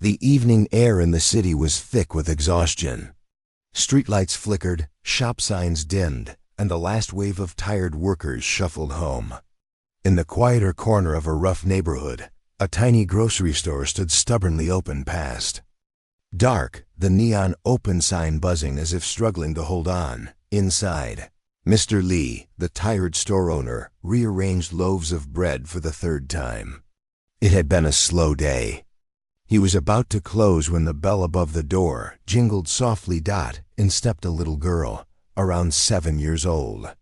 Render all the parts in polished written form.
The evening air in the city was thick with exhaustion. Streetlights flickered, shop signs dimmed, and the last wave of tired workers shuffled home. In the quieter corner of a rough neighborhood, a tiny grocery store stood stubbornly open past. Dark, the neon open sign buzzing as if struggling to hold on. Inside, Mr. Lee, the tired store owner, rearranged loaves of bread for the third time. It had been a slow day. He was about to close when the bell above the door jingled softly. In stepped a little girl, around 7 years old.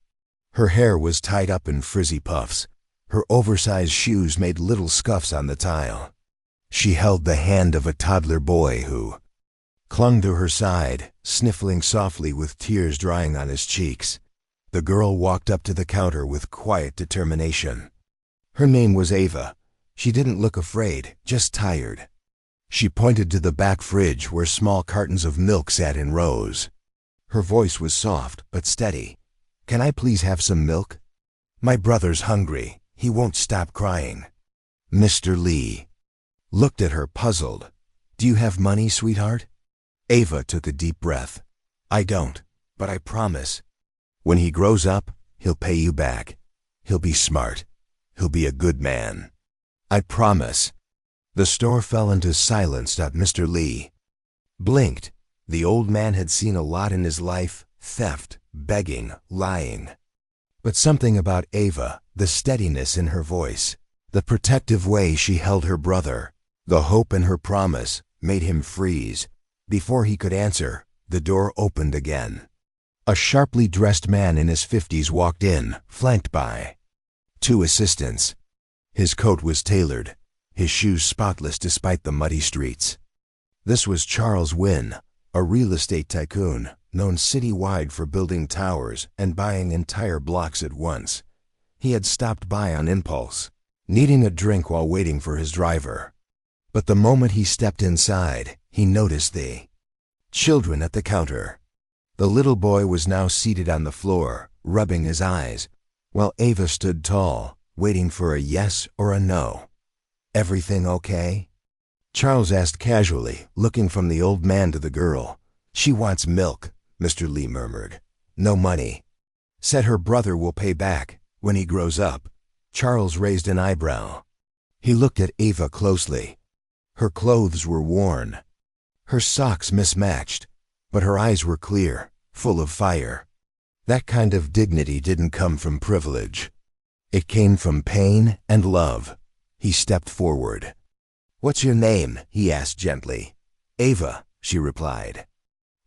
Her hair was tied up in frizzy puffs. Her oversized shoes made little scuffs on the tile. She held the hand of a toddler boy who clung to her side, sniffling softly with tears drying on his cheeks. The girl walked up to the counter with quiet determination. Her name was Ava. She didn't look afraid, just tired. She pointed to the back fridge where small cartons of milk sat in rows. Her voice was soft but steady. "Can I please have some milk? My brother's hungry. He won't stop crying." Mr. Lee looked at her, puzzled. "Do you have money, sweetheart?" Ava took a deep breath. "I don't, but I promise. When he grows up, he'll pay you back. He'll be smart. He'll be a good man. I promise." The store fell into silence. Mr. Lee blinked. The old man had seen a lot in his life: theft, begging, lying. But something about Ava, the steadiness in her voice, the protective way she held her brother, the hope in her promise, made him freeze. Before he could answer, the door opened again. A sharply dressed man in his 50s walked in, flanked by 2 assistants. His coat was tailored, his shoes spotless despite the muddy streets. This was Charles Wynn, a real estate tycoon, known citywide for building towers and buying entire blocks at once. He had stopped by on impulse, needing a drink while waiting for his driver. But the moment he stepped inside, he noticed the children at the counter. The little boy was now seated on the floor, rubbing his eyes, while Ava stood tall, waiting for a yes or a no. "Everything okay?" Charles asked casually, looking from the old man to the girl. "She wants milk," Mr. Lee murmured. "No money. Said her brother will pay back when he grows up." Charles raised an eyebrow. He looked at Ava closely. Her clothes were worn, her socks mismatched, but her eyes were clear, full of fire. That kind of dignity didn't come from privilege. It came from pain and love. He stepped forward. "What's your name?" he asked gently. "Ava," she replied.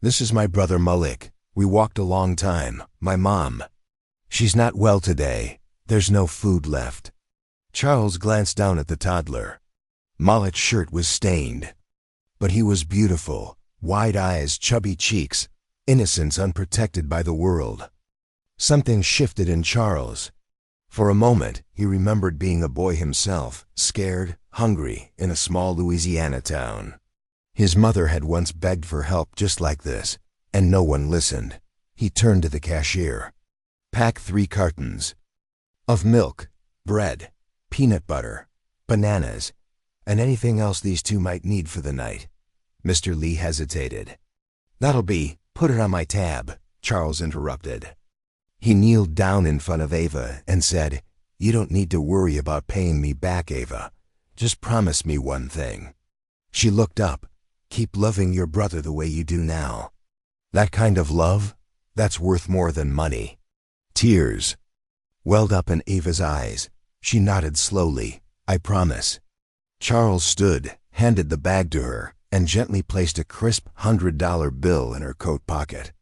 "This is my brother Malik. We walked a long time. My mom. She's not well today. There's no food left." Charles glanced down at the toddler. Malik's shirt was stained, but he was beautiful. Wide eyes, chubby cheeks, innocence unprotected by the world. Something shifted in Charles. For a moment, he remembered being a boy himself, scared, hungry, in a small Louisiana town. His mother had once begged for help just like this, and no one listened. He turned to the cashier. "Pack 3 cartons of milk, bread, peanut butter, bananas, and anything else these 2 might need for the night." Mr. Lee hesitated. Put it on my tab," Charles interrupted. He kneeled down in front of Ava and said, "You don't need to worry about paying me back, Ava. Just promise me one thing." She looked up. "Keep loving your brother the way you do now. That kind of love, that's worth more than money." Tears welled up in Ava's eyes. She nodded slowly. "I promise." Charles stood, handed the bag to her, and gently placed a crisp $100 bill in her coat pocket.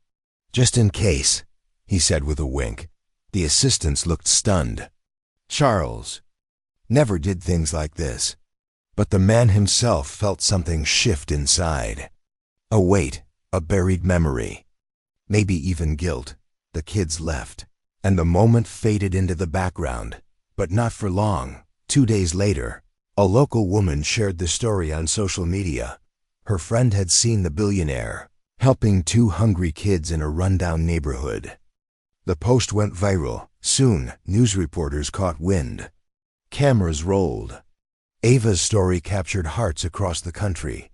"Just in case," he said with a wink. The assistants looked stunned. Charles never did things like this, but the man himself felt something shift inside. A weight, a buried memory, maybe even guilt. The kids left, and the moment faded into the background, but not for long. 2 days later, a local woman shared the story on social media. Her friend had seen the billionaire helping 2 hungry kids in a rundown neighborhood. The post went viral. Soon, news reporters caught wind. Cameras rolled. Ava's story captured hearts across the country.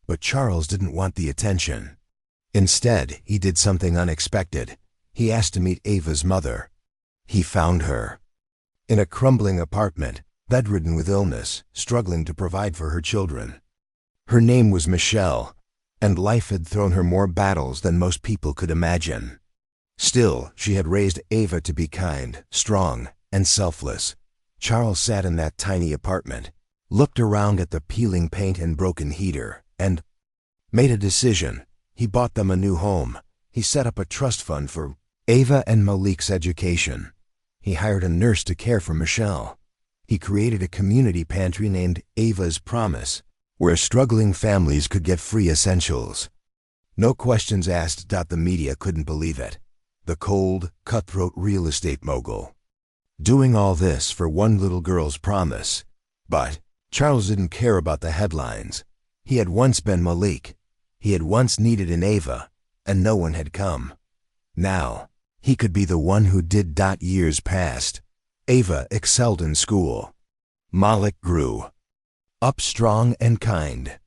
But Charles didn't want the attention. Instead, he did something unexpected. He asked to meet Ava's mother. He found her in a crumbling apartment, bedridden with illness, struggling to provide for her children. Her name was Michelle, and life had thrown her more battles than most people could imagine. Still, she had raised Ava to be kind, strong, and selfless. Charles sat in that tiny apartment, looked around at the peeling paint and broken heater, and made a decision. He bought them a new home. He set up a trust fund for Ava and Malik's education. He hired a nurse to care for Michelle. He created a community pantry named Ava's Promise, where struggling families could get free essentials. No questions asked. The media couldn't believe it. The cold, cutthroat real estate mogul doing all this for one little girl's promise. But Charles didn't care about the headlines. He had once been Malik. He had once needed an Ava, and no one had come. Now, he could be the one who did. Years passed. Ava excelled in school. Malik grew up strong and kind.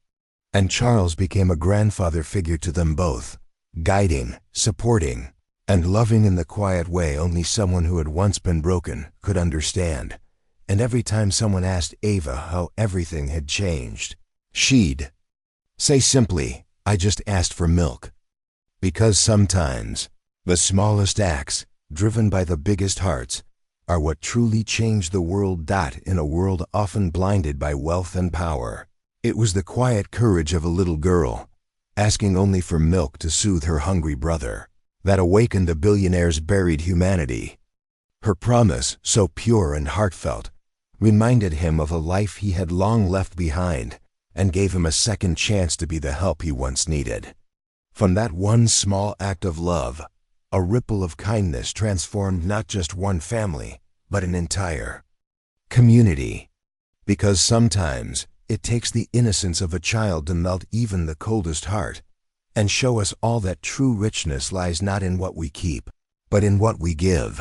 And Charles became a grandfather figure to them both, guiding, supporting, and loving in the quiet way only someone who had once been broken could understand. And every time someone asked Ava how everything had changed, she'd say simply, "I just asked for milk." Because sometimes the smallest acts, driven by the biggest hearts, are what truly change the world. In a world often blinded by wealth and power, it was the quiet courage of a little girl, asking only for milk to soothe her hungry brother, that awakened the billionaire's buried humanity. Her promise, so pure and heartfelt, reminded him of a life he had long left behind and gave him a second chance to be the help he once needed. From that one small act of love, a ripple of kindness transformed not just one family, but an entire community. Because sometimes it takes the innocence of a child to melt even the coldest heart and show us all that true richness lies not in what we keep, but in what we give.